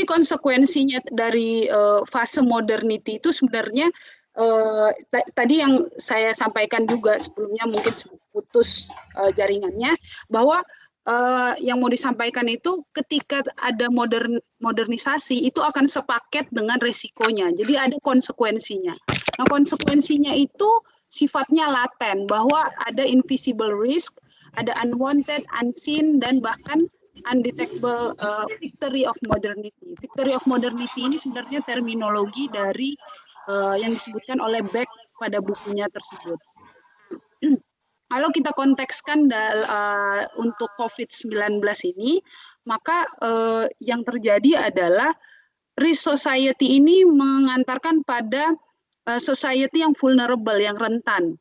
konsekuensinya dari fase modernity itu sebenarnya tadi yang saya sampaikan juga sebelumnya, mungkin putus jaringannya, bahwa yang mau disampaikan itu ketika ada modernisasi itu akan sepaket dengan resikonya. Jadi ada konsekuensinya. Nah, konsekuensinya itu sifatnya laten, bahwa ada invisible risk, ada unwanted, unseen, dan bahkan undetectable victory of modernity. Victory of modernity ini sebenarnya terminologi dari yang disebutkan oleh Beck pada bukunya tersebut. Kalau kita kontekskan untuk COVID-19 ini, maka yang terjadi adalah risk society ini mengantarkan pada society yang vulnerable, yang rentan.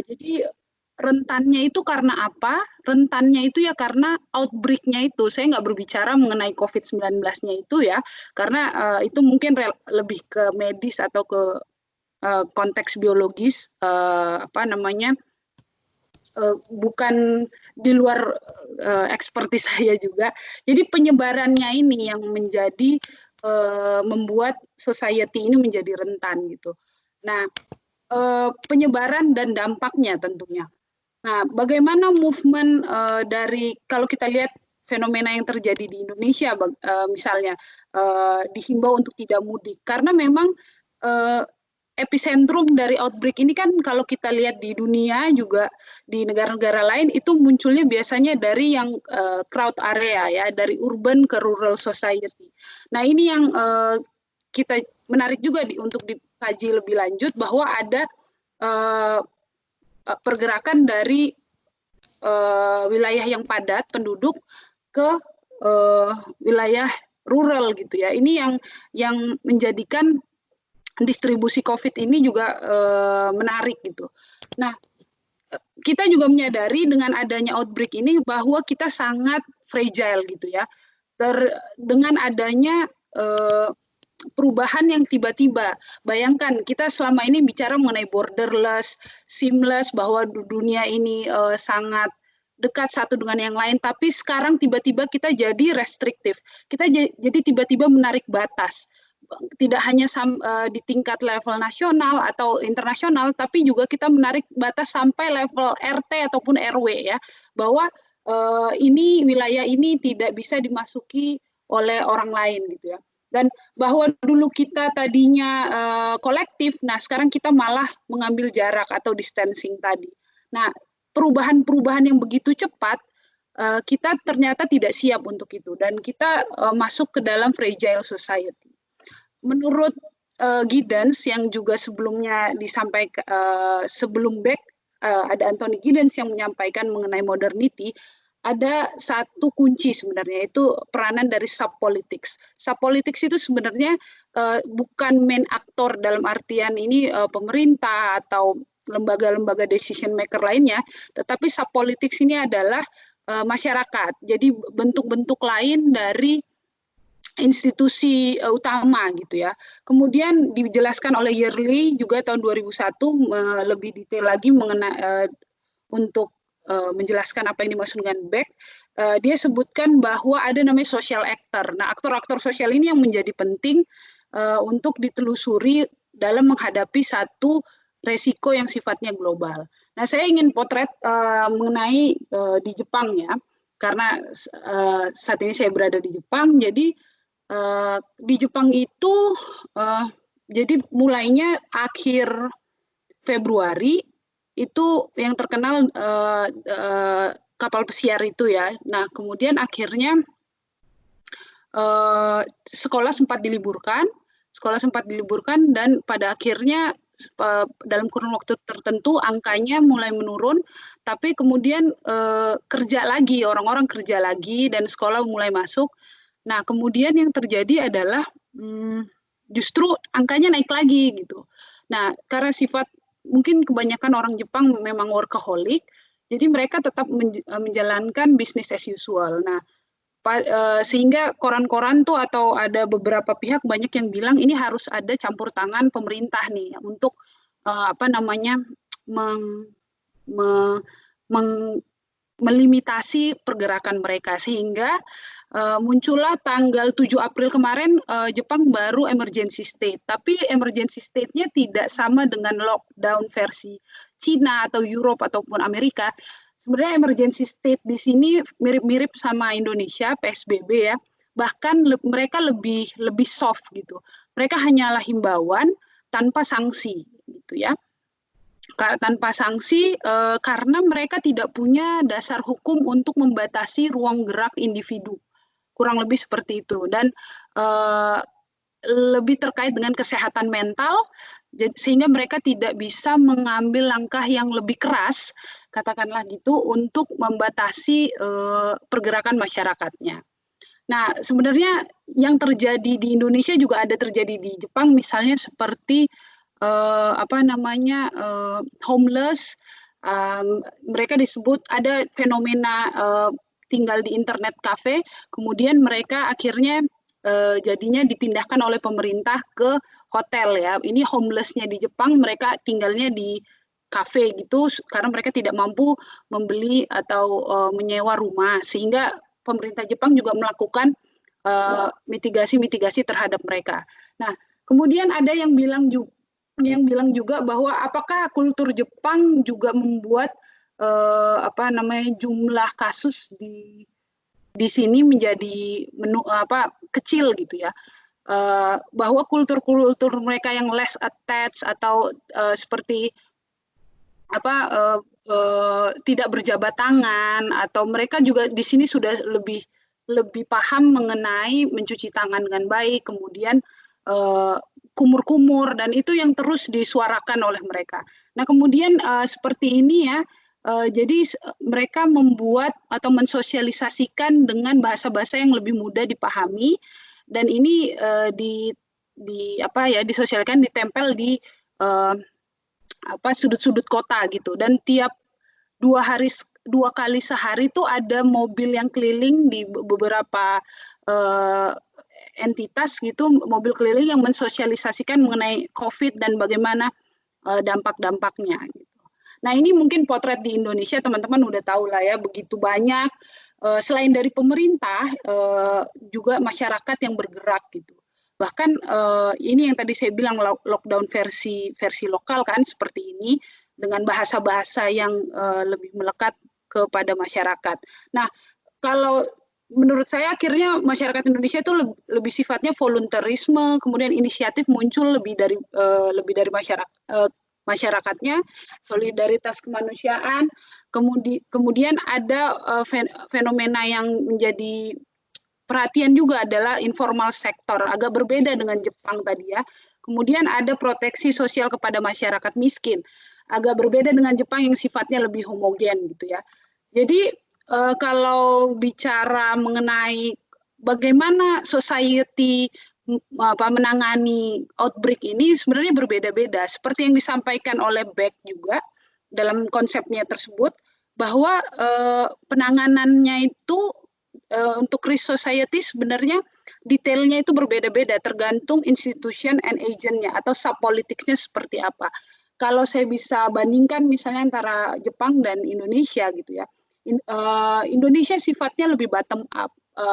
Jadi rentannya itu karena apa? Rentannya itu ya karena outbreak-nya itu. Saya nggak berbicara mengenai COVID-19-nya itu ya, karena itu mungkin lebih ke medis atau ke konteks biologis, bukan di luar ekspertis saya juga. Jadi penyebarannya ini yang menjadi membuat society ini menjadi rentan gitu. Nah, penyebaran dan dampaknya tentunya. Nah, bagaimana movement dari, kalau kita lihat fenomena yang terjadi di Indonesia, misalnya dihimbau untuk tidak mudik, karena memang epicentrum dari outbreak ini kan kalau kita lihat di dunia juga di negara-negara lain itu munculnya biasanya dari yang crowd area ya, dari urban ke rural society. Nah, ini yang kita menarik juga untuk dikaji lebih lanjut, bahwa ada pergerakan dari wilayah yang padat penduduk ke wilayah rural gitu ya. Ini yang menjadikan distribusi COVID ini juga menarik gitu. Nah, kita juga menyadari dengan adanya outbreak ini bahwa kita sangat fragile gitu ya. Dengan adanya perubahan yang tiba-tiba. Bayangkan kita selama ini bicara mengenai borderless, seamless, bahwa dunia ini sangat dekat satu dengan yang lain, tapi sekarang tiba-tiba kita jadi restriktif. Kita jadi tiba-tiba menarik batas. Tidak hanya di tingkat level nasional atau internasional, tapi juga kita menarik batas sampai level RT ataupun RW ya, bahwa ini wilayah ini tidak bisa dimasuki oleh orang lain gitu ya. Dan bahwa dulu kita tadinya kolektif, nah sekarang kita malah mengambil jarak atau distancing tadi. Nah, perubahan-perubahan yang begitu cepat, kita ternyata tidak siap untuk itu, dan kita masuk ke dalam fragile society. Menurut Giddens yang juga sebelumnya disampaikan sebelum Beck, ada Anthony Giddens yang menyampaikan mengenai modernity, ada satu kunci sebenarnya, itu peranan dari subpolitics. Subpolitics itu sebenarnya bukan main aktor dalam artian ini pemerintah atau lembaga-lembaga decision maker lainnya, tetapi subpolitics ini adalah masyarakat. Jadi bentuk-bentuk lain dari institusi utama gitu ya. Kemudian dijelaskan oleh Yearly juga tahun 2001 lebih detail lagi mengenai untuk menjelaskan apa yang dimaksud dengan Beck. Dia sebutkan bahwa ada namanya social actor. Nah, aktor-aktor sosial ini yang menjadi penting untuk ditelusuri dalam menghadapi satu resiko yang sifatnya global. Nah, saya ingin potret mengenai di Jepang ya, karena saat ini saya berada di Jepang. Jadi di Jepang itu jadi mulainya akhir Februari itu yang terkenal kapal pesiar itu ya. Nah, kemudian akhirnya sekolah sempat diliburkan dan pada akhirnya dalam kurun waktu tertentu angkanya mulai menurun, tapi kemudian orang-orang kerja lagi dan sekolah mulai masuk. Nah, kemudian yang terjadi adalah justru angkanya naik lagi gitu. Nah, karena sifat mungkin kebanyakan orang Jepang memang workaholic, jadi mereka tetap menjalankan business as usual. Nah, sehingga koran-koran tuh atau ada beberapa pihak banyak yang bilang ini harus ada campur tangan pemerintah nih untuk melimitasi pergerakan mereka, sehingga muncullah tanggal 7 April kemarin Jepang baru emergency state, tapi emergency state-nya tidak sama dengan lockdown versi Cina atau Europe ataupun Amerika. Sebenarnya emergency state di sini mirip-mirip sama Indonesia PSBB ya, bahkan mereka lebih soft gitu. Mereka hanyalah himbauan tanpa sanksi gitu ya. Tanpa sanksi karena mereka tidak punya dasar hukum untuk membatasi ruang gerak individu, kurang lebih seperti itu. Dan lebih terkait dengan kesehatan mental, sehingga mereka tidak bisa mengambil langkah yang lebih keras, katakanlah gitu, untuk membatasi pergerakan masyarakatnya. Nah, sebenarnya yang terjadi di Indonesia juga ada terjadi di Jepang, misalnya seperti homeless, mereka disebut ada fenomena tinggal di internet cafe, kemudian mereka akhirnya jadinya dipindahkan oleh pemerintah ke hotel ya. Ini homelessnya di Jepang, mereka tinggalnya di cafe gitu karena mereka tidak mampu membeli atau menyewa rumah, sehingga pemerintah Jepang juga melakukan mitigasi terhadap mereka. Nah, kemudian ada yang bilang juga bahwa apakah kultur Jepang juga membuat jumlah kasus di sini menjadi kecil gitu ya, bahwa kultur mereka yang less attached atau seperti tidak berjabat tangan, atau mereka juga di sini sudah lebih paham mengenai mencuci tangan dengan baik, kemudian kumur-kumur, dan itu yang terus disuarakan oleh mereka. Nah, kemudian seperti ini ya, jadi mereka membuat atau mensosialisasikan dengan bahasa-bahasa yang lebih mudah dipahami, dan ini disosialkan, ditempel di sudut-sudut kota gitu, dan tiap 2 kali sehari itu ada mobil yang keliling di beberapa entitas gitu, mobil keliling yang mensosialisasikan mengenai COVID dan bagaimana dampak-dampaknya gitu. Nah, ini mungkin potret di Indonesia, teman-teman udah tahu lah ya, begitu banyak selain dari pemerintah juga masyarakat yang bergerak gitu. Bahkan ini yang tadi saya bilang lockdown versi lokal kan, seperti ini dengan bahasa-bahasa yang lebih melekat kepada masyarakat. Nah, kalau menurut saya akhirnya masyarakat Indonesia itu lebih sifatnya volunteerisme, kemudian inisiatif muncul lebih dari masyarakatnya, solidaritas kemanusiaan, kemudian ada fenomena yang menjadi perhatian juga adalah informal sektor, agak berbeda dengan Jepang tadi ya. Kemudian ada proteksi sosial kepada masyarakat miskin, agak berbeda dengan Jepang yang sifatnya lebih homogen gitu ya. Jadi kalau bicara mengenai bagaimana society menangani outbreak ini sebenarnya berbeda-beda. Seperti yang disampaikan oleh Beck juga dalam konsepnya tersebut, bahwa penanganannya itu untuk risk society sebenarnya detailnya itu berbeda-beda, tergantung institution and agent-nya atau subpolitiknya seperti apa. Kalau saya bisa bandingkan misalnya antara Jepang dan Indonesia gitu ya, Indonesia sifatnya lebih bottom up,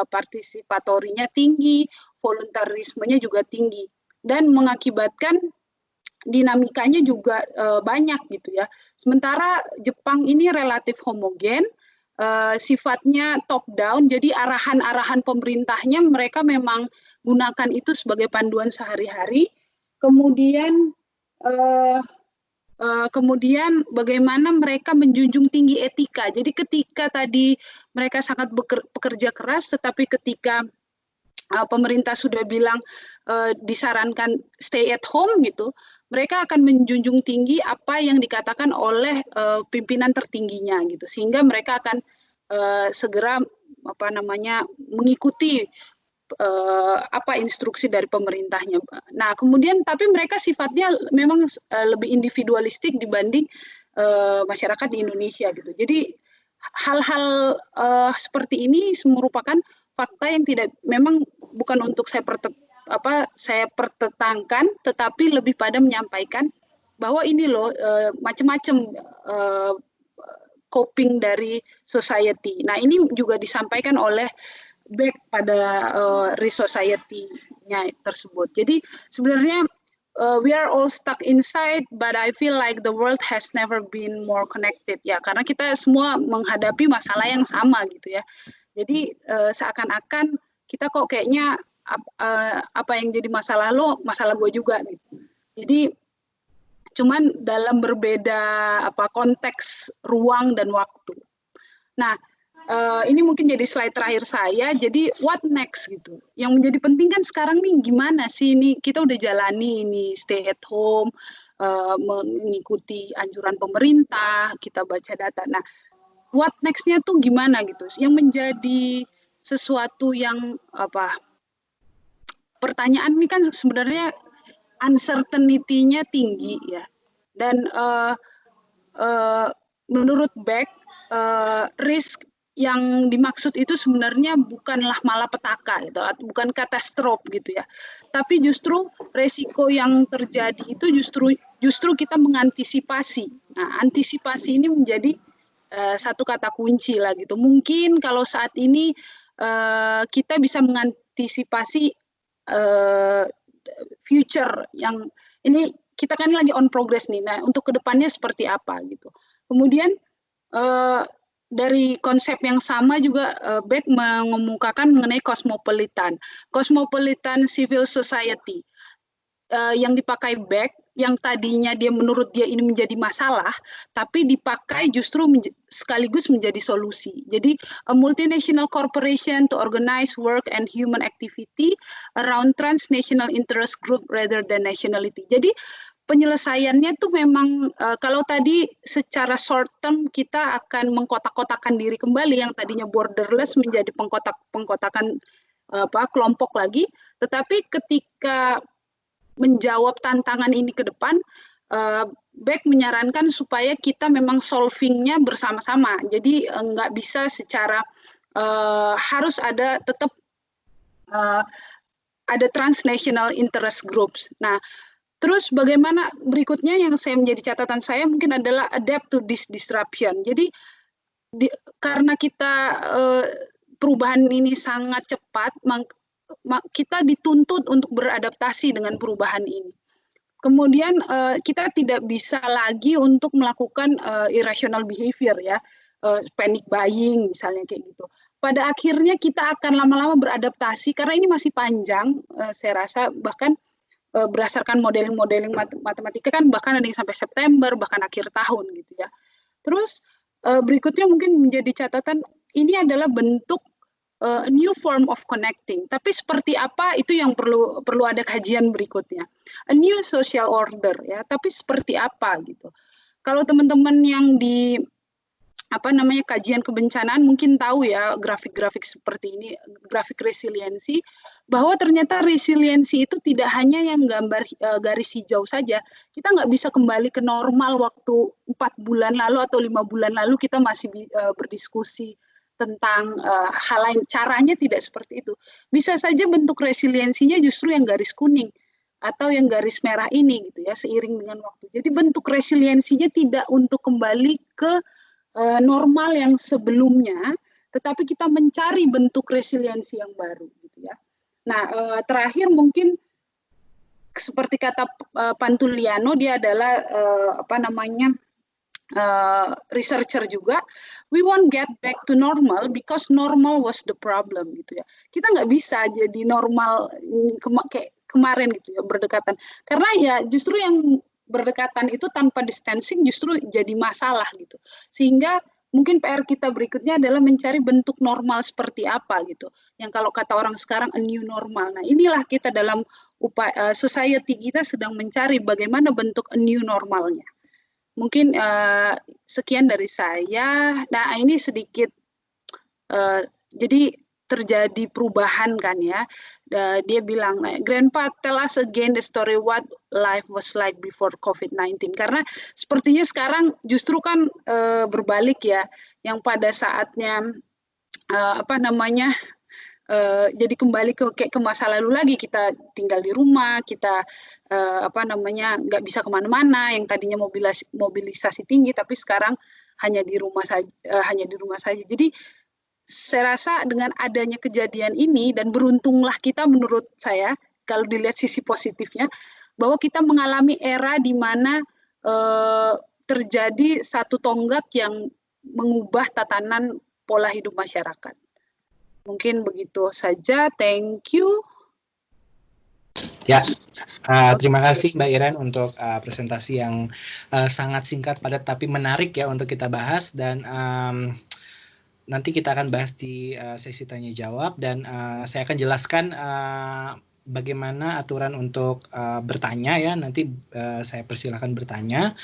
partisipatorinya tinggi, voluntarismenya juga tinggi, dan mengakibatkan dinamikanya juga banyak gitu ya. Sementara Jepang ini relatif homogen, sifatnya top down, jadi arahan-arahan pemerintahnya mereka memang gunakan itu sebagai panduan sehari-hari. Kemudian bagaimana mereka menjunjung tinggi etika. Jadi ketika tadi mereka sangat bekerja keras, tetapi ketika pemerintah sudah bilang disarankan stay at home gitu, mereka akan menjunjung tinggi apa yang dikatakan oleh pimpinan tertingginya gitu, sehingga mereka akan segera mengikuti apa instruksi dari pemerintahnya. Nah, kemudian tapi mereka sifatnya memang lebih individualistik dibanding masyarakat di Indonesia gitu. Jadi hal-hal seperti ini merupakan fakta yang memang bukan untuk saya pertentangkan, tetapi lebih pada menyampaikan bahwa ini loh macam-macam coping dari society. Nah, ini juga disampaikan oleh Beck pada Re-Society-nya tersebut. Jadi sebenarnya we are all stuck inside, but I feel like the world has never been more connected. Ya, karena kita semua menghadapi masalah yang sama gitu ya. Jadi seakan-akan kita kok kayaknya apa yang jadi masalah lo, masalah gue juga gitu. Jadi cuman dalam berbeda konteks ruang dan waktu. Nah, ini mungkin jadi slide terakhir saya. Jadi what next gitu? Yang menjadi penting kan sekarang nih gimana sih ini kita udah jalani ini stay at home, mengikuti anjuran pemerintah, kita baca data. Nah, what next-nya tuh gimana gitu? Yang menjadi sesuatu yang pertanyaan ini kan sebenarnya uncertainty-nya tinggi ya. Dan menurut Beck, risk yang dimaksud itu sebenarnya bukanlah malapetaka gitu, bukan katastrofe gitu ya. Tapi justru resiko yang terjadi itu justru kita mengantisipasi. Nah, antisipasi ini menjadi satu kata kunci lah gitu. Mungkin kalau saat ini kita bisa mengantisipasi future yang ini kita kan lagi on progress nih. Nah, untuk kedepannya seperti apa gitu. Kemudian dari konsep yang sama juga Beck mengemukakan mengenai cosmopolitan civil society yang dipakai Beck, yang tadinya dia menurut dia ini menjadi masalah, tapi dipakai justru sekaligus menjadi solusi. Jadi a multinational corporation to organize work and human activity around transnational interest group rather than nationality. Jadi penyelesaiannya tuh memang kalau tadi secara short term kita akan mengkotak-kotakan diri kembali yang tadinya borderless menjadi pengkotakan kelompok lagi, tetapi ketika menjawab tantangan ini ke depan, Beck menyarankan supaya kita memang solvingnya bersama-sama. Jadi nggak bisa secara harus ada tetap ada transnational interest groups. Nah, terus bagaimana berikutnya yang saya menjadi catatan saya mungkin adalah adapt to this disruption. Jadi karena kita perubahan ini sangat cepat, kita dituntut untuk beradaptasi dengan perubahan ini. Kemudian kita tidak bisa lagi untuk melakukan irrational behavior ya, panic buying misalnya kayak gitu. Pada akhirnya kita akan lama-lama beradaptasi karena ini masih panjang, saya rasa bahkan berdasarkan modeling matematika kan bahkan ada yang sampai September bahkan akhir tahun gitu ya. Terus berikutnya mungkin menjadi catatan ini adalah bentuk a new form of connecting. Tapi seperti apa itu yang perlu ada kajian berikutnya. A new social order ya, tapi seperti apa gitu. Kalau teman-teman yang di kajian kebencanaan mungkin tahu ya grafik-grafik seperti ini, grafik resiliensi, bahwa ternyata resiliensi itu tidak hanya yang gambar garis hijau saja. Kita nggak bisa kembali ke normal waktu 4 bulan lalu atau 5 bulan lalu kita masih berdiskusi tentang hal lain. Caranya tidak seperti itu. Bisa saja bentuk resiliensinya justru yang garis kuning atau yang garis merah ini gitu ya, seiring dengan waktu. Jadi bentuk resiliensinya tidak untuk kembali ke normal yang sebelumnya, tetapi kita mencari bentuk resiliensi yang baru gitu ya. Nah, terakhir mungkin seperti kata Pantuliano, dia adalah researcher juga, we won't get back to normal because normal was the problem gitu ya. Kita nggak bisa jadi normal kayak kemarin gitu ya, berdekatan. Karena ya justru yang berdekatan itu tanpa distancing justru jadi masalah gitu. Sehingga mungkin PR kita berikutnya adalah mencari bentuk normal seperti apa gitu. Yang kalau kata orang sekarang a new normal. Nah, inilah kita dalam society kita sedang mencari bagaimana bentuk a new normalnya. Mungkin sekian dari saya. Nah, ini sedikit jadi terjadi perubahan kan ya. Dia bilang, Grandpa, tell us again the story what life was like before COVID-19. Karena sepertinya sekarang justru kan berbalik ya, yang pada saatnya jadi kembali kayak ke masa lalu lagi, kita tinggal di rumah, kita nggak bisa kemana-mana, yang tadinya mobilisasi tinggi tapi sekarang hanya di rumah saja. Jadi saya rasa dengan adanya kejadian ini, dan beruntunglah kita menurut saya kalau dilihat sisi positifnya, bahwa kita mengalami era di mana terjadi satu tonggak yang mengubah tatanan pola hidup masyarakat. Mungkin begitu saja. Thank you. Ya, terima kasih Mbak Iren untuk presentasi yang sangat singkat, padat, tapi menarik ya untuk kita bahas. Dan nanti kita akan bahas di sesi tanya jawab, dan saya akan jelaskan bagaimana aturan untuk bertanya ya. Nanti saya persilahkan bertanya,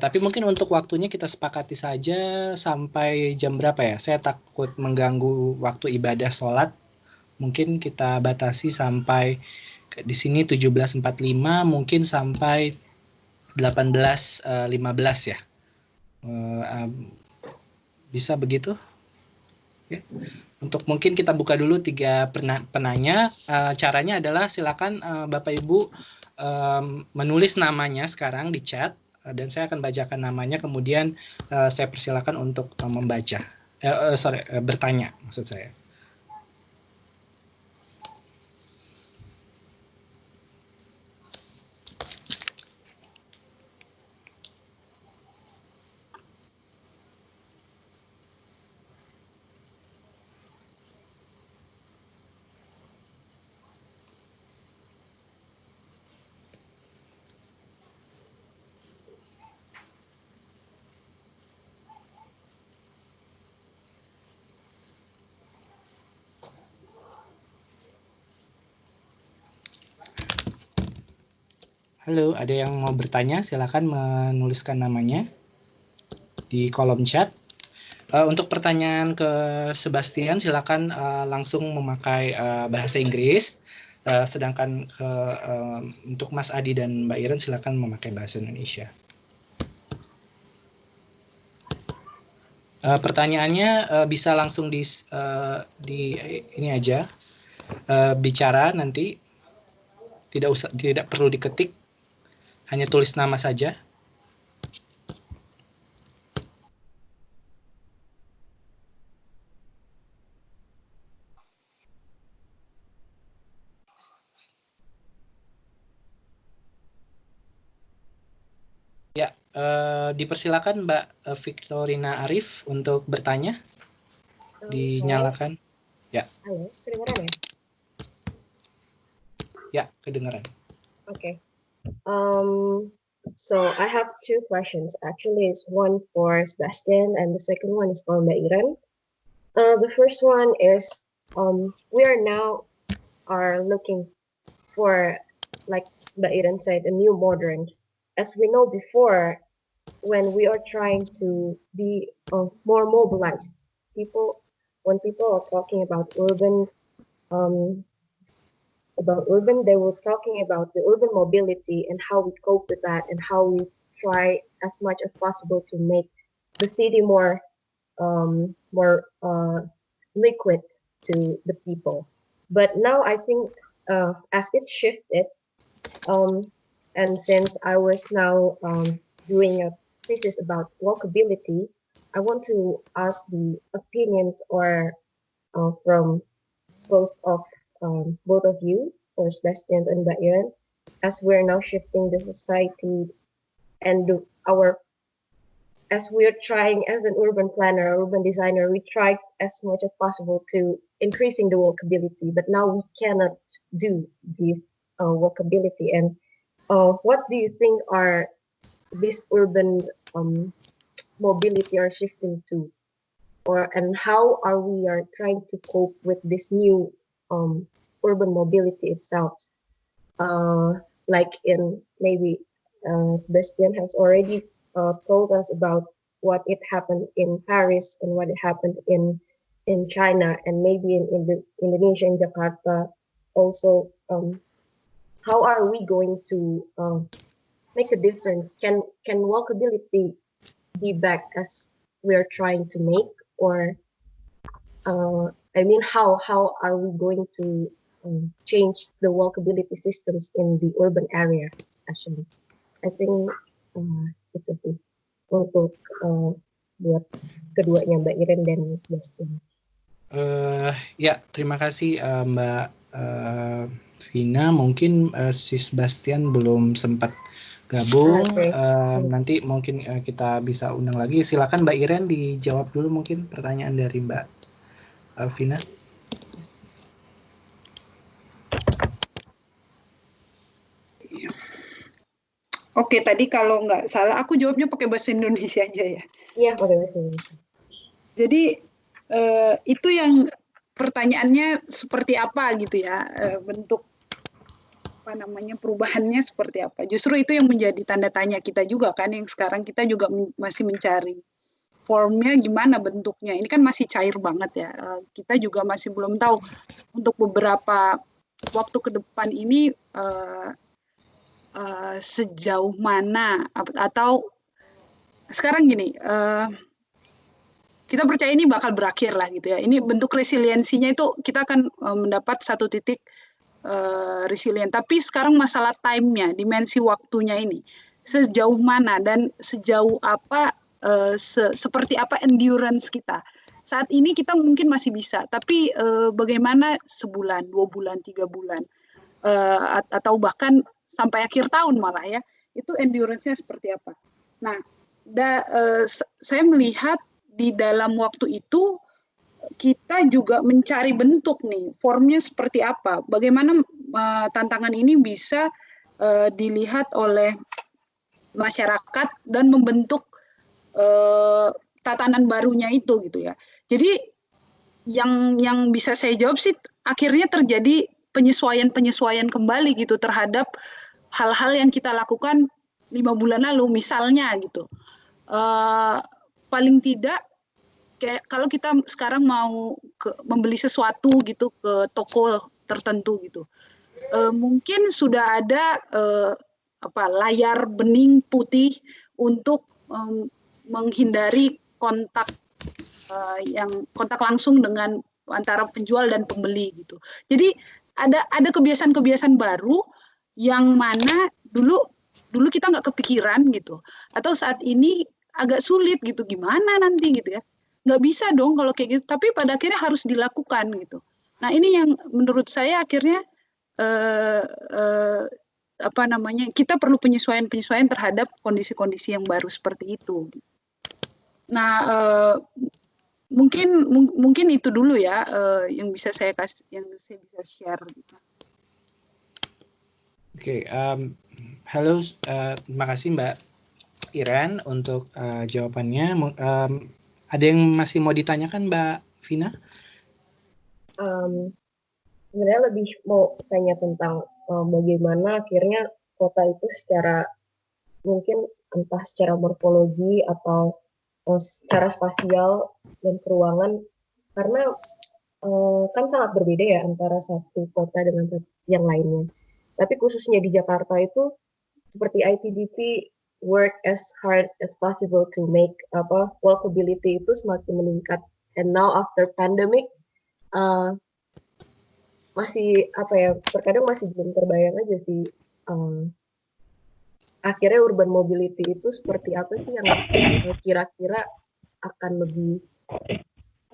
tapi mungkin untuk waktunya kita sepakati saja sampai jam berapa ya. Saya takut mengganggu waktu ibadah sholat, mungkin kita batasi sampai di sini 17.45, mungkin sampai 18.15 ya. Bisa begitu? Ya. Untuk mungkin kita buka dulu 3 penanya. Caranya adalah silakan Bapak Ibu menulis namanya sekarang di chat, dan saya akan bacakan namanya, kemudian saya persilakan untuk membaca. Bertanya maksud saya. Halo, ada yang mau bertanya? Silakan menuliskan namanya di kolom chat. Untuk pertanyaan ke Sebastian, silakan langsung memakai bahasa Inggris. Sedangkan untuk Mas Adi dan Mbak Iren silakan memakai bahasa Indonesia. Pertanyaannya bisa langsung di ini aja, bicara nanti, tidak perlu diketik. Hanya tulis nama saja. Ya, dipersilakan Mbak Victorina Arif untuk bertanya. Dinyalakan. Ya. Halo, kedengaran ya? Ya, kedengaran. Okay. So I have 2 questions. Actually, it's one for Sebastian and the second one is for Mbak Iren. The first one is we are now looking for, like Mbak Iren said, a new modern. As we know before, when we are trying to be more mobilized, when people are talking about urban, they were talking about the urban mobility and how we cope with that and how we try as much as possible to make the city more liquid to the people. But now I think as it shifted, and since I was now doing a thesis about walkability, I want to ask the opinions or from both of you, or Sebastian and Mbak Iren, as we're now shifting the society and as we're trying as an urban planner, urban designer, we try as much as possible to increasing the walkability, but now we cannot do this walkability. And what do you think are this urban mobility are shifting to, and how are we trying to cope with this new urban mobility itself? Like in maybe Sebastian has already told us about what it happened in Paris and what it happened in China, and maybe in the Indonesia, in Jakarta also. How are we going to make a difference? Can walkability be back as we're trying to make, or I mean, how are we going to change the walkability systems in the urban area, especially? I think itu sih untuk buat keduanya Mbak Iren dan Justin. Ya, terima kasih Mbak Vina. Mungkin Sis Bastian belum sempat gabung. Nanti mungkin kita bisa undang lagi. Silakan Mbak Iren dijawab dulu mungkin pertanyaan dari Mbak Vina. Oke, tadi kalau nggak salah aku jawabnya pakai bahasa Indonesia aja ya. Iya, pakai bahasa Indonesia. Jadi itu yang pertanyaannya seperti apa gitu ya, bentuk apa namanya perubahannya seperti apa. Justru itu yang menjadi tanda tanya kita juga kan, yang sekarang kita juga masih mencari formnya gimana bentuknya. Ini kan masih cair banget ya. Kita juga masih belum tahu untuk beberapa waktu ke depan ini sejauh mana, atau sekarang gini, kita percaya ini bakal berakhir lah gitu ya. Ini bentuk resiliensinya itu kita akan mendapat satu titik resilient. Tapi sekarang masalah time-nya, dimensi waktunya ini sejauh mana dan sejauh apa, seperti apa endurance kita. Saat ini kita mungkin masih bisa, tapi bagaimana sebulan, 2 bulan, 3 bulan, atau bahkan sampai akhir tahun malah ya, itu endurance-nya seperti apa. Nah, saya melihat di dalam waktu itu kita juga mencari bentuk nih, formnya seperti apa. Bagaimana tantangan ini bisa dilihat oleh masyarakat dan membentuk tatanan barunya itu gitu ya. Jadi yang bisa saya jawab sih akhirnya terjadi penyesuaian kembali gitu terhadap hal-hal yang kita lakukan 5 bulan lalu misalnya gitu. Paling tidak kayak kalau kita sekarang mau membeli sesuatu gitu ke toko tertentu gitu, mungkin sudah ada layar bening putih untuk menghindari kontak kontak langsung dengan antara penjual dan pembeli gitu. Jadi ada kebiasaan-kebiasaan baru yang mana dulu kita nggak kepikiran gitu, atau saat ini agak sulit gitu, gimana nanti gitu ya. Nggak bisa dong kalau kayak gitu, tapi pada akhirnya harus dilakukan gitu. Nah ini yang menurut saya akhirnya kita perlu penyesuaian terhadap kondisi-kondisi yang baru seperti itu. Nah mungkin itu dulu ya yang bisa saya bisa share gitu. Oke, halo, terima kasih Mbak Iren untuk jawabannya. Ada yang masih mau ditanyakan Mbak Vina? Sebenarnya lebih mau tanya tentang bagaimana akhirnya kota itu secara mungkin entah secara morfologi atau secara spasial dan peruangan, karena kan sangat berbeda ya antara satu kota dengan yang lainnya. Tapi khususnya di Jakarta itu seperti ITDP work as hard as possible to make walkability itu semakin meningkat. And now after pandemic masih terkadang masih belum terbayang aja sih akhirnya urban mobility itu seperti apa sih yang kira-kira akan lebih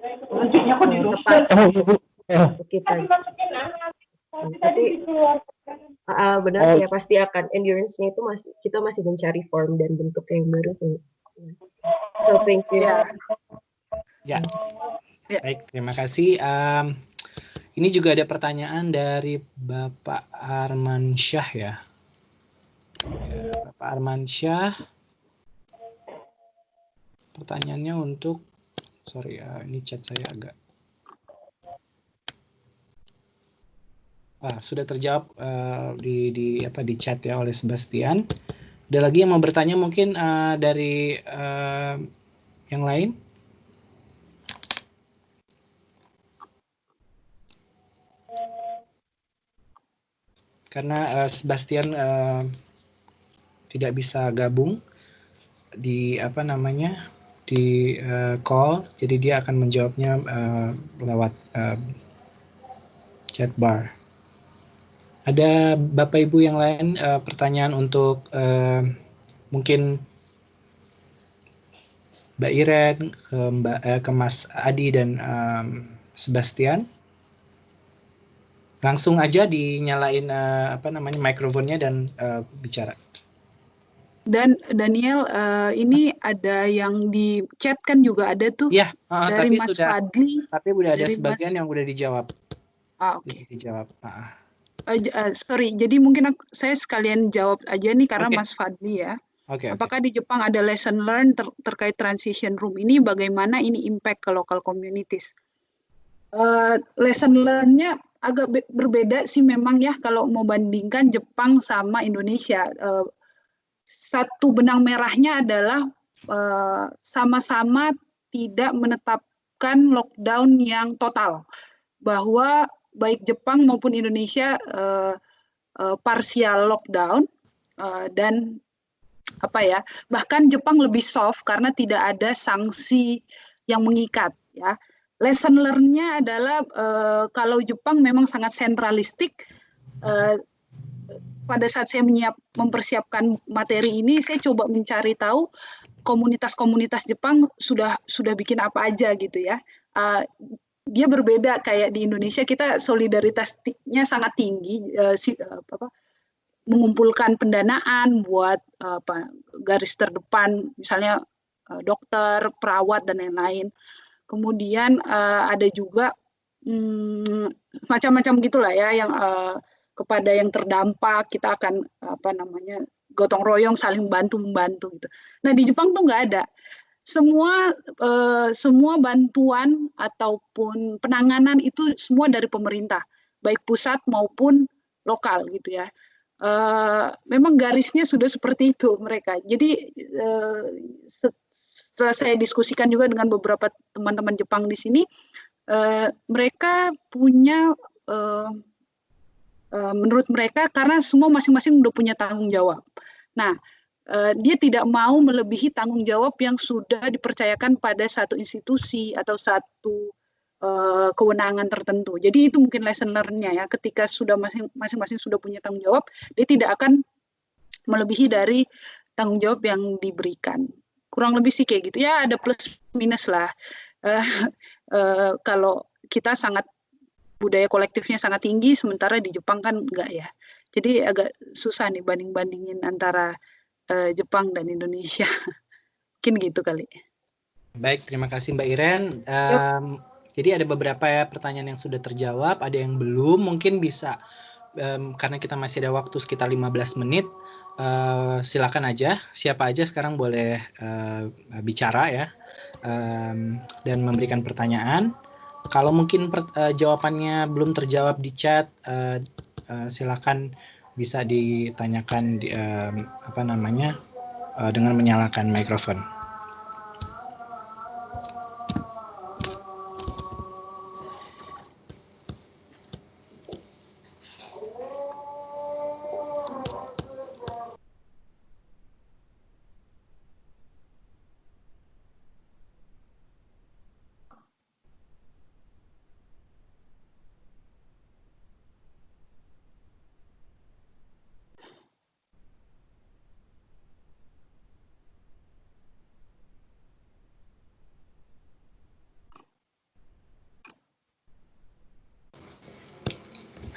tepat untuk kita. Tapi benar sih ya, pasti akan endurance-nya itu kita masih mencari form dan bentuk yang baru sih. So thank you. Ya. Baik, terima kasih. Ini juga ada pertanyaan dari Bapak Armansyah ya. Bapak Armansyah. Pertanyaannya untuk, sorry ya, ini chat saya agak. Sudah terjawab di chat ya oleh Sebastian. Ada lagi yang mau bertanya mungkin dari yang lain? Karena Sebastian tidak bisa gabung di di call, jadi dia akan menjawabnya lewat chat bar. Ada Bapak Ibu yang lain pertanyaan untuk mungkin Mbak Iren, ke Mas Adi dan Sebastian. Langsung aja dinyalain mikrofonnya dan bicara. Dan Daniel, ini ada yang di chat kan juga ada tuh, Iya, dari Mas Fadli. Tapi udah ada dari sebagian yang udah dijawab. Oke. Dijawab. Sorry, jadi mungkin saya sekalian jawab aja nih karena Oke. Mas Fadli ya. Oke. Apakah di Jepang ada lesson learn terkait transition room ini? Bagaimana ini impact ke local communities? Lesson learn-nya agak berbeda sih memang ya kalau mau bandingkan Jepang sama Indonesia. Satu benang merahnya adalah sama-sama tidak menetapkan lockdown yang total, bahwa baik Jepang maupun Indonesia partial lockdown, dan bahkan Jepang lebih soft karena tidak ada sanksi yang mengikat ya. Lesson learn-nya adalah kalau Jepang memang sangat sentralistik. Pada saat saya mempersiapkan materi ini, saya coba mencari tahu komunitas-komunitas Jepang sudah bikin apa aja gitu ya. Dia berbeda kayak di Indonesia, kita solidaritasnya sangat tinggi, mengumpulkan pendanaan buat garis terdepan, misalnya dokter, perawat dan lain-lain. Kemudian ada juga macam-macam gitulah ya, yang kepada yang terdampak kita akan gotong royong, saling bantu-membantu gitu. Nah di Jepang tuh nggak ada. Semua bantuan ataupun penanganan itu semua dari pemerintah, baik pusat maupun lokal gitu ya. Memang garisnya sudah seperti itu mereka. Jadi setelah saya diskusikan juga dengan beberapa teman-teman Jepang di sini, mereka punya menurut mereka karena semua masing-masing udah punya tanggung jawab. Nah, dia tidak mau melebihi tanggung jawab yang sudah dipercayakan pada satu institusi atau satu kewenangan tertentu. Jadi itu mungkin lesson learn-nya ya, ketika sudah masing-masing sudah punya tanggung jawab, dia tidak akan melebihi dari tanggung jawab yang diberikan. Kurang lebih sih kayak gitu ya, ada plus minus lah. Kalau kita budaya kolektifnya sangat tinggi, sementara di Jepang kan enggak ya. Jadi agak susah nih banding-bandingin antara Jepang dan Indonesia. Mungkin gitu kali. Baik, terima kasih Mbak Iren. Jadi ada beberapa pertanyaan yang sudah terjawab, ada yang belum. Mungkin bisa, karena kita masih ada waktu sekitar 15 menit, silakan aja. Siapa aja sekarang boleh bicara ya, dan memberikan pertanyaan. Kalau mungkin jawabannya belum terjawab di chat, silakan bisa ditanyakan dengan menyalakan mikrofon.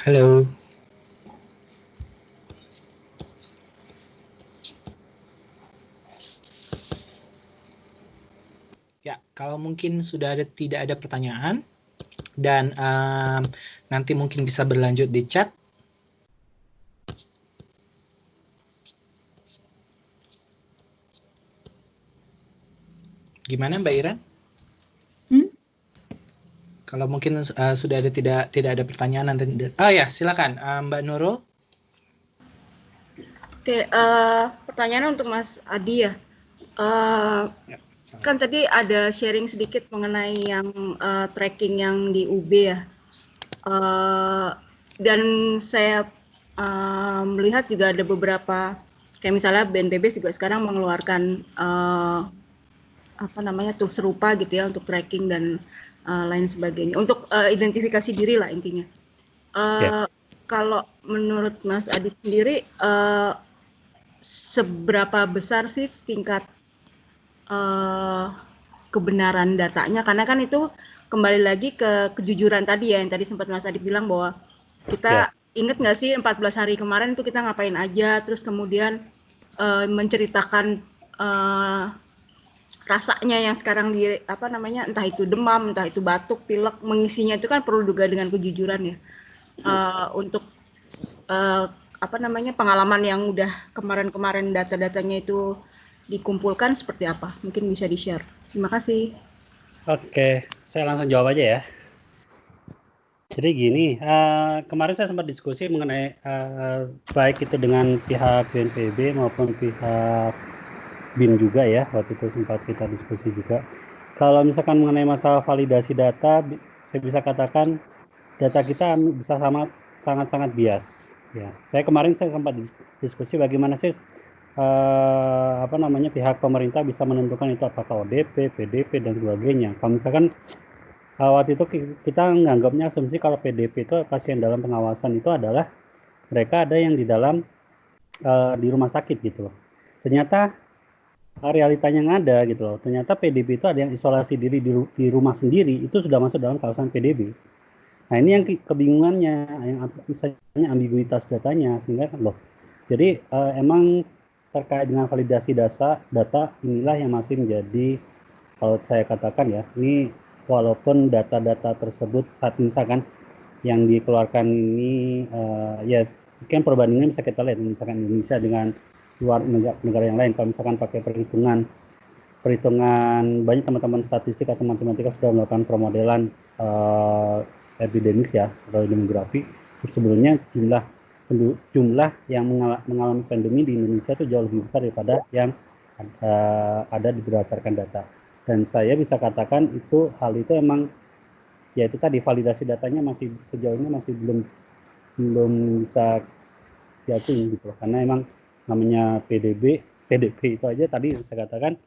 Halo. Ya, kalau mungkin tidak ada pertanyaan dan nanti mungkin bisa berlanjut di chat. Gimana Mbak Ira? Kalau mungkin sudah tidak ada pertanyaan nanti. Ya, silakan Mbak Nurul. Oke, pertanyaan untuk Mas Adi ya. Kan tadi ada sharing sedikit mengenai yang tracking yang di UB ya. Dan saya melihat juga ada beberapa, kayak misalnya BNPB juga sekarang mengeluarkan tools serupa gitu ya untuk tracking dan lain sebagainya. Untuk identifikasi diri lah intinya. Kalau menurut Mas Adit sendiri, seberapa besar sih tingkat kebenaran datanya? Karena kan itu kembali lagi ke kejujuran tadi ya, yang tadi sempat Mas Adit bilang bahwa kita ingat nggak sih 14 hari kemarin itu kita ngapain aja, terus kemudian menceritakan rasanya yang sekarang entah itu demam, entah itu batuk, pilek, mengisinya itu kan perlu juga dengan kejujuran ya. Untuk pengalaman yang udah kemarin-kemarin data-datanya itu dikumpulkan seperti apa? Mungkin bisa di-share. Terima kasih. Oke, saya langsung jawab aja ya. Jadi gini, kemarin saya sempat diskusi mengenai baik itu dengan pihak BNPB maupun pihak BIN juga ya, waktu itu sempat kita diskusi juga. Kalau misalkan mengenai masalah validasi data, saya bisa katakan data kita bisa sangat-sangat bias. Ya, kemarin saya sempat diskusi bagaimana sih pihak pemerintah bisa menentukan itu apakah ODP, PDP dan sebagainya. Kalau misalkan waktu itu kita menganggapnya asumsi kalau PDP itu pasien dalam pengawasan itu adalah mereka ada yang di dalam di rumah sakit gitu loh. Ternyata realitanya yang ada gitu loh. Ternyata PDP itu ada yang isolasi diri di rumah sendiri, itu sudah masuk dalam kawasan PDB. Nah ini yang kebingungannya, yang misalnya ambiguitas datanya, sehingga loh. Jadi emang terkait dengan validasi data inilah yang masih menjadi, kalau saya katakan ya, ini walaupun data-data tersebut saat misalkan yang dikeluarkan ini ya mungkin perbandingan bisa kita lihat misalkan Indonesia dengan luar negara yang lain. Kalau misalkan pakai perhitungan banyak teman-teman statistik atau matematika sudah melakukan permodelan epidemik ya atau demografi, sebelumnya jumlah yang mengalami pandemi di Indonesia itu jauh lebih besar daripada yang ada berdasarkan data. Dan saya bisa katakan hal itu emang ya itu tadi validasi datanya masih sejauh ini masih belum bisa diakui gitu, karena emang namanya PDP itu aja tadi saya katakan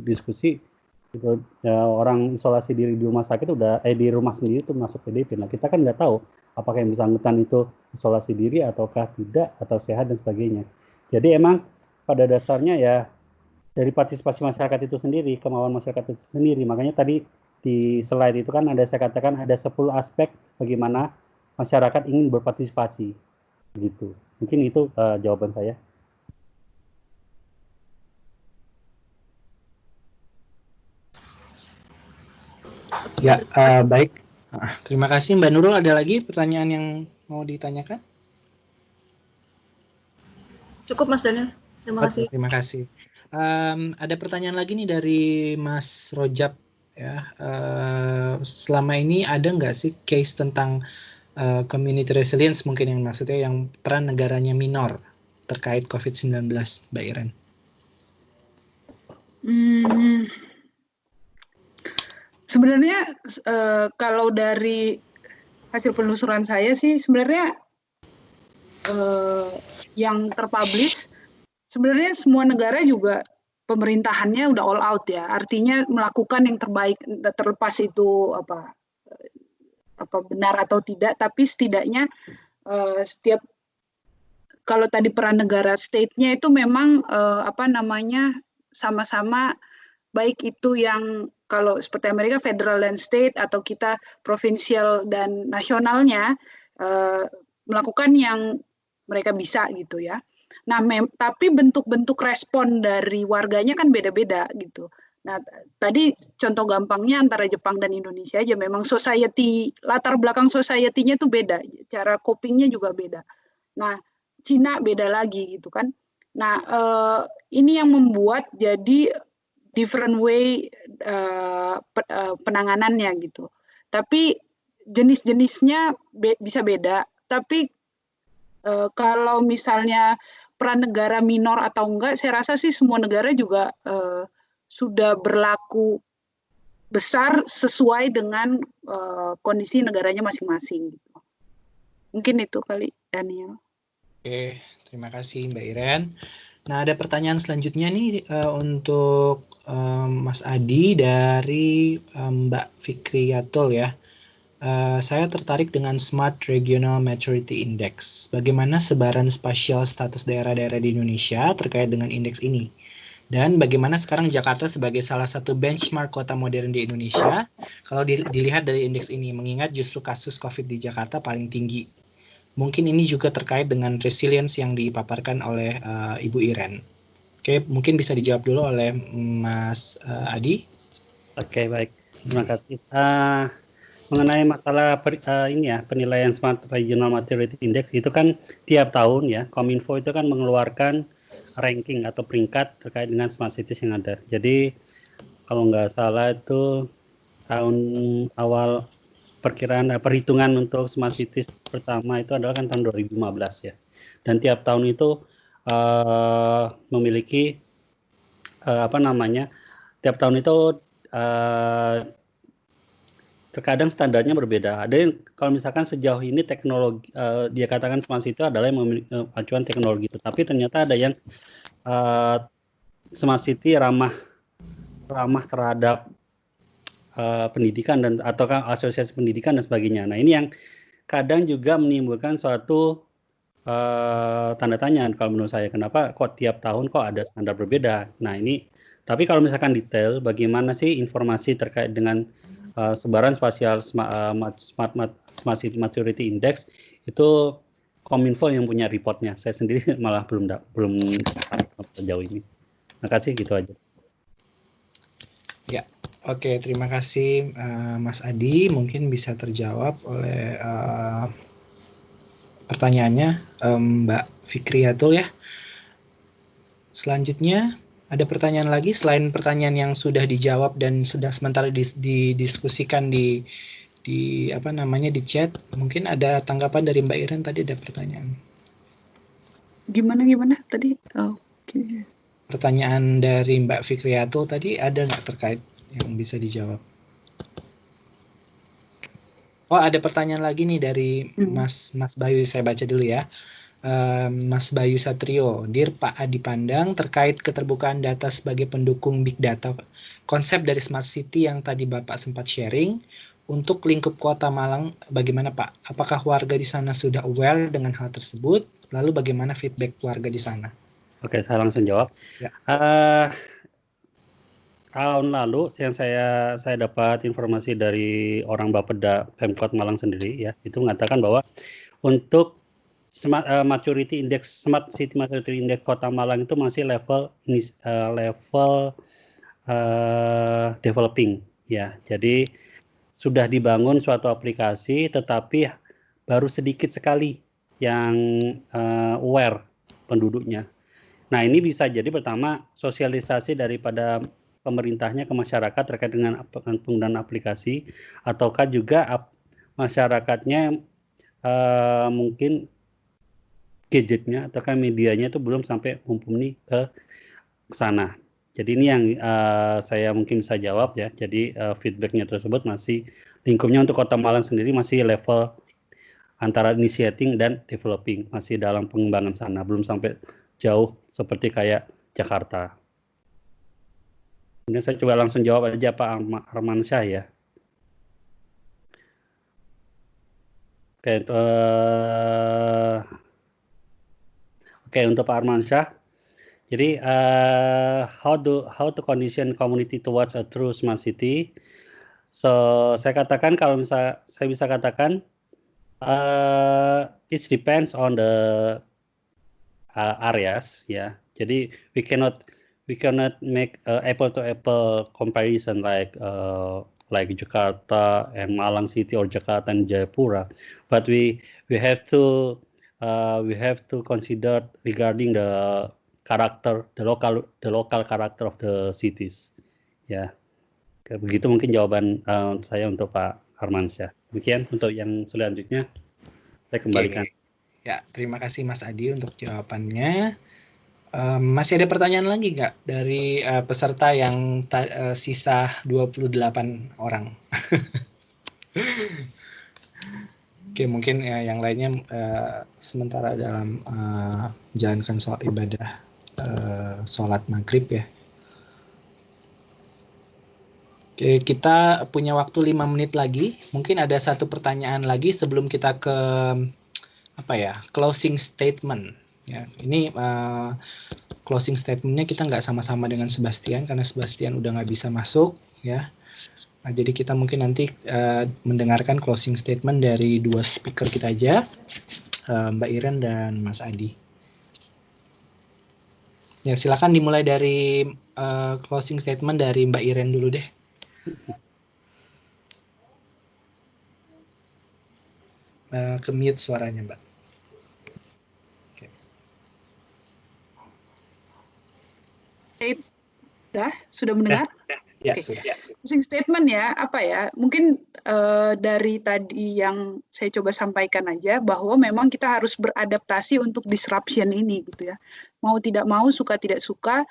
diskusi itu ya, orang isolasi diri di rumah sakit di rumah sendiri itu masuk PDP. Nah kita kan nggak tahu apakah yang bersangkutan itu isolasi diri ataukah tidak atau sehat dan sebagainya. Jadi emang pada dasarnya ya dari partisipasi masyarakat itu sendiri, kemauan masyarakat itu sendiri. Makanya tadi di slide itu kan saya katakan ada 10 aspek bagaimana masyarakat ingin berpartisipasi gitu. Mungkin itu jawaban saya. Ya, baik. Terima kasih Mbak Nurul. Ada lagi pertanyaan yang mau ditanyakan? Cukup Mas Daniel. Terima kasih. Terima kasih. Ada pertanyaan lagi nih dari Mas Rojab. Ya, selama ini ada nggak sih case tentang community resilience mungkin yang maksudnya yang peran negaranya minor terkait COVID-19, Mbak Iren? Sebenarnya kalau dari hasil penelusuran saya sih sebenarnya yang terpublish sebenarnya semua negara juga pemerintahannya udah all out ya, artinya melakukan yang terbaik, terlepas itu apa benar atau tidak, tapi setidaknya setiap kalau tadi peran negara state-nya itu memang sama-sama baik itu yang kalau seperti Amerika federal dan state atau kita provinsial dan nasionalnya melakukan yang mereka bisa gitu ya. Nah, tapi bentuk-bentuk respon dari warganya kan beda-beda gitu. Nah, tadi contoh gampangnya antara Jepang dan Indonesia aja memang latar belakang society-nya tuh beda, cara coping-nya juga beda. Nah, Cina beda lagi gitu kan. Nah, ini yang membuat jadi different way penanganannya gitu. Tapi jenis-jenisnya bisa beda. Tapi kalau misalnya peran negara minor atau enggak, saya rasa sih semua negara juga sudah berlaku besar sesuai dengan kondisi negaranya masing-masing. Gitu. Mungkin itu kali, Daniel. Oke, terima kasih Mbak Iren. Nah, ada pertanyaan selanjutnya nih untuk Mas Adi dari Mbak Fikriyatul ya. Saya tertarik dengan Smart Regional Maturity Index. Bagaimana sebaran spasial status daerah-daerah di Indonesia terkait dengan indeks ini? Dan bagaimana sekarang Jakarta sebagai salah satu benchmark kota modern di Indonesia kalau dilihat dari indeks ini, mengingat justru kasus COVID di Jakarta paling tinggi. Mungkin ini juga terkait dengan resilience yang dipaparkan oleh Ibu Iren. Oke, mungkin bisa dijawab dulu oleh Mas Adi. Oke, baik. Terima kasih. Mengenai masalah ini ya, penilaian Smart Regional Maturity Index itu kan tiap tahun ya, Kominfo itu kan mengeluarkan ranking atau peringkat terkait dengan smart cities yang ada. Jadi kalau nggak salah itu tahun awal perhitungan untuk smart cities pertama itu adalah kan tahun 2015 ya. Dan tiap tahun itu memiliki tiap tahun itu terkadang standarnya berbeda. Ada yang kalau misalkan sejauh ini teknologi dia katakan smart city adalah yang memiliki acuan teknologi, tetapi ternyata ada yang smart city ramah terhadap pendidikan dan atau asosiasi pendidikan dan sebagainya. Nah, ini yang kadang juga menimbulkan suatu tanda tanya kalau menurut saya, kenapa kok tiap tahun kok ada standar berbeda. Nah, ini tapi kalau misalkan detail bagaimana sih informasi terkait dengan sebaran spasial Smart City Maturity Index itu Kominfo yang punya reportnya. Saya sendiri malah belum sejauh ini. Terima kasih, gitu aja. Ya, oke, terima kasih Mas Adi. Mungkin bisa terjawab oleh pertanyaannya Mbak Fikriyatul ya. Selanjutnya ada pertanyaan lagi selain pertanyaan yang sudah dijawab dan sedang sementara didiskusikan di chat. Mungkin ada tanggapan dari Mbak Iren, tadi ada pertanyaan. Gimana tadi? Oke. Pertanyaan dari Mbak Fikriyatul tadi ada nggak terkait yang bisa dijawab? Oh, ada pertanyaan lagi nih dari Mas Bayu, saya baca dulu ya. Mas Bayu Satrio, Dear Pak Adi Pandang, terkait keterbukaan data sebagai pendukung big data, konsep dari smart city yang tadi Bapak sempat sharing, untuk lingkup kota Malang, bagaimana Pak? Apakah warga di sana sudah aware dengan hal tersebut? Lalu bagaimana feedback warga di sana? Oke, saya langsung jawab. Ya. Tahun lalu yang saya dapat informasi dari orang Bapeda Pemkot Malang sendiri ya, itu mengatakan bahwa untuk Smart City Maturity Index Kota Malang itu masih level developing ya. Jadi sudah dibangun suatu aplikasi, tetapi baru sedikit sekali yang aware penduduknya. Nah, ini bisa jadi pertama sosialisasi daripada pemerintahnya ke masyarakat terkait dengan penggunaan aplikasi, ataukah juga masyarakatnya mungkin gadgetnya ataukah medianya itu belum sampai mumpuni ke sana. Jadi ini yang saya mungkin bisa jawab ya. Jadi feedbacknya tersebut masih lingkupnya untuk Kota Malang sendiri masih level antara initiating dan developing, masih dalam pengembangan sana, belum sampai jauh seperti kayak Jakarta. Ini saya coba langsung jawab aja Pak Armansyah ya. Oke, untuk Pak Armansyah. Jadi how to condition community towards a true smart city. So saya katakan, kalau misalnya saya bisa katakan it depends on the areas ya. Jadi we cannot make apple to apple comparison like Jakarta and Malang City or Jakarta and Jayapura, but we have to consider regarding the local character of the cities ya. Begitu mungkin jawaban saya untuk Pak Armansyah. Demikian untuk yang selanjutnya saya kembalikan. Ya, terima kasih Mas Adi untuk jawabannya. Masih ada pertanyaan lagi nggak dari peserta yang sisa 28 orang? Oke, mungkin yang lainnya sementara dalam menjalankan sholat ibadah sholat maghrib ya. Oke, kita punya waktu 5 menit lagi. Mungkin ada satu pertanyaan lagi sebelum kita ke closing statement. Ya, ini closing statementnya kita nggak sama-sama dengan Sebastian karena Sebastian udah nggak bisa masuk ya. Nah, jadi kita mungkin nanti mendengarkan closing statement dari dua speaker kita aja, Mbak Iren dan Mas Adi. Ya, silakan dimulai dari closing statement dari Mbak Iren dulu deh. Ke mute suaranya, Mbak. Oke. Sudah mendengar? Ya, Oke. sudah. Closing statement ya, mungkin dari tadi yang saya coba sampaikan aja bahwa memang kita harus beradaptasi untuk disruption ini gitu ya. Mau tidak mau, suka tidak suka,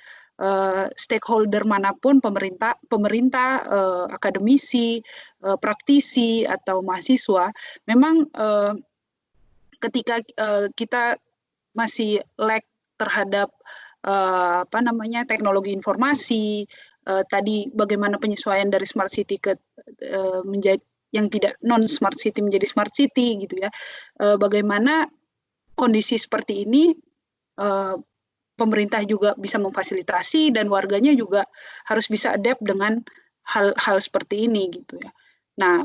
stakeholder manapun, pemerintah, akademisi, praktisi atau mahasiswa, memang ketika kita masih lag terhadap teknologi informasi, tadi bagaimana penyesuaian dari smart city ke menjadi yang tidak non smart city menjadi smart city gitu ya. Bagaimana kondisi seperti ini pemerintah juga bisa memfasilitasi dan warganya juga harus bisa adapt dengan hal seperti ini gitu ya. Nah,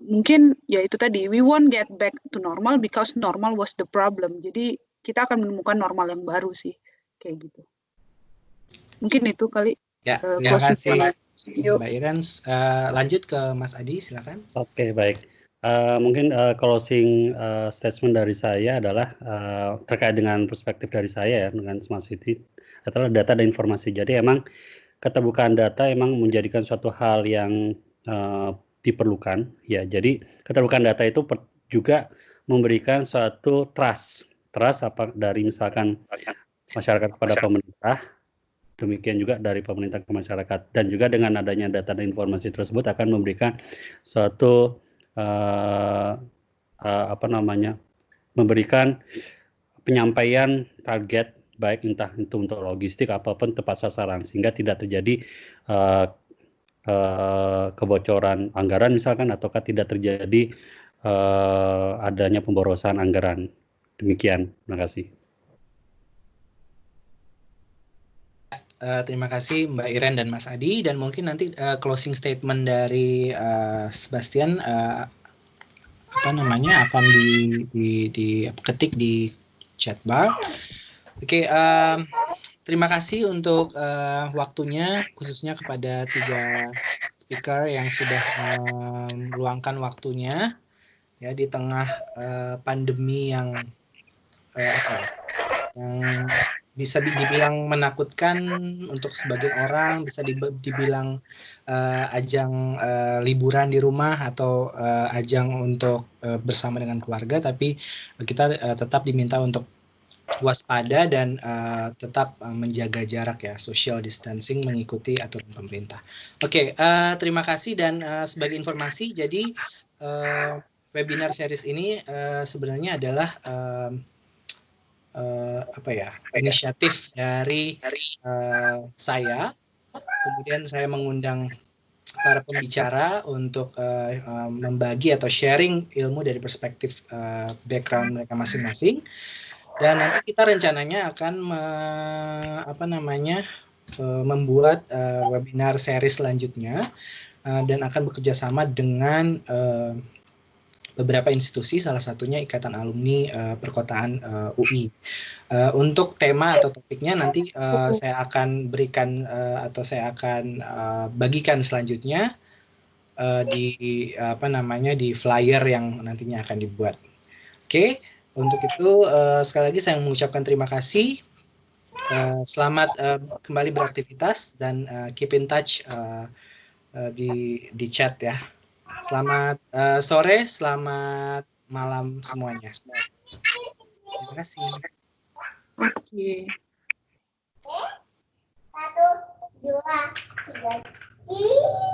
mungkin ya itu tadi, we won't get back to normal because normal was the problem. Jadi kita akan menemukan normal yang baru sih, kayak gitu. Mungkin itu kali. Ya, terima kasih Mbak Iren. Lanjut ke Mas Adi, silakan. Oke, baik. Mungkin closing statement dari saya adalah terkait dengan perspektif dari saya ya dengan Smart City adalah data dan informasi. Jadi emang keterbukaan data emang menjadikan suatu hal yang diperlukan ya. Jadi keterbukaan data itu juga memberikan suatu trust apa dari misalkan masyarakat kepada pemerintah, demikian juga dari pemerintah ke masyarakat, dan juga dengan adanya data dan informasi tersebut akan memberikan suatu memberikan penyampaian target baik entah itu untuk logistik apapun tepat sasaran sehingga tidak terjadi kebocoran anggaran misalkan ataukah tidak terjadi adanya pemborosan anggaran. Demikian, terima kasih. Terima kasih Mbak Iren dan Mas Adi, dan mungkin nanti closing statement dari Sebastian akan diketik di chat bar. Oke, terima kasih untuk waktunya, khususnya kepada 3 speaker yang sudah meluangkan waktunya ya di tengah pandemi yang yang bisa dibilang menakutkan untuk sebagian orang, bisa dibilang ajang liburan di rumah atau ajang untuk bersama dengan keluarga, tapi kita tetap diminta untuk waspada dan tetap menjaga jarak ya, social distancing, mengikuti aturan pemerintah. Oke, terima kasih, dan sebagai informasi, jadi webinar series ini sebenarnya adalah inisiatif dari saya. Kemudian saya mengundang para pembicara untuk membagi atau sharing ilmu dari perspektif background mereka masing-masing. Dan nanti kita rencananya akan membuat webinar series selanjutnya dan akan bekerja sama dengan beberapa institusi, salah satunya Ikatan Alumni Perkotaan UI. Untuk tema atau topiknya nanti saya akan berikan atau saya akan bagikan selanjutnya di flyer yang nantinya akan dibuat. Oke, untuk itu sekali lagi saya mengucapkan terima kasih. Selamat kembali beraktivitas dan keep in touch di chat ya. Selamat sore, selamat malam semuanya. Terima kasih. Oke. 1, 2, 3.